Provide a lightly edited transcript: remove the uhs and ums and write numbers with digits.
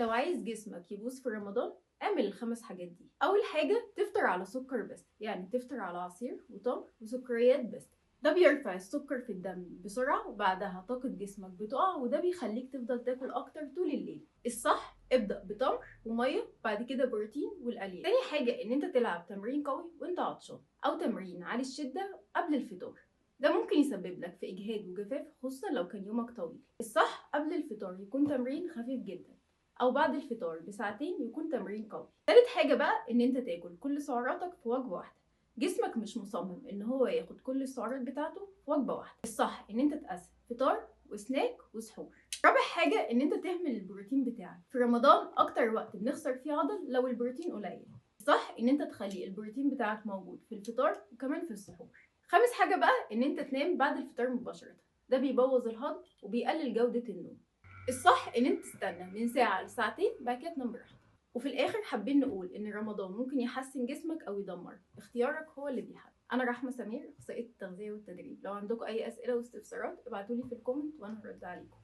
لو عايز جسمك يبوظ في رمضان اعمل الخمس حاجات دي. اول حاجه تفطر على سكر بس، يعني تفطر على عصير وتمر وسكريات بس. ده بيرفع السكر في الدم بسرعه وبعدها طاقه جسمك بتقع، وده بيخليك تفضل تاكل اكتر طول الليل. الصح ابدا بتمر وميه، بعد كده بروتين والالياف. تاني حاجه ان انت تلعب تمرين قوي وانت عطشان او تمرين عالي الشده قبل الفطار. ده ممكن يسبب لك في اجهاد وجفاف، خصوصا لو كان يومك طويل. الصح قبل الفطار يكون تمرين خفيف جدا، او بعد الفطار بساعتين يكون تمرين قوي. تالت حاجه بقى ان انت تاكل كل سعراتك في وجبه واحده. جسمك مش مصمم ان هو ياخد كل السعرات بتاعته في وجبه واحده. الصح ان انت تقسم فطار وسناك وسحور. رابع حاجه ان انت تهمل البروتين بتاعك. في رمضان اكتر وقت بنخسر فيه عضل لو البروتين قليل. صح ان انت تخلي البروتين بتاعك موجود في الفطار وكمان في السحور. خامس حاجه بقى ان انت تنام بعد الفطار مباشره. ده بيبوظ الهضم وبيقلل جوده النوم. الصح ان انت تستنى من ساعة لساعتين بعد كده تنام براحتك. وفي الاخر حابين نقول ان رمضان ممكن يحسن جسمك او يدمر، اختيارك هو اللي بيحدد. انا رحمة سمير، اخصائية التغذية والتدريب. لو عندكم اي اسئلة واستفسارات ابعتولي في الكومنت وانا هرد عليكم.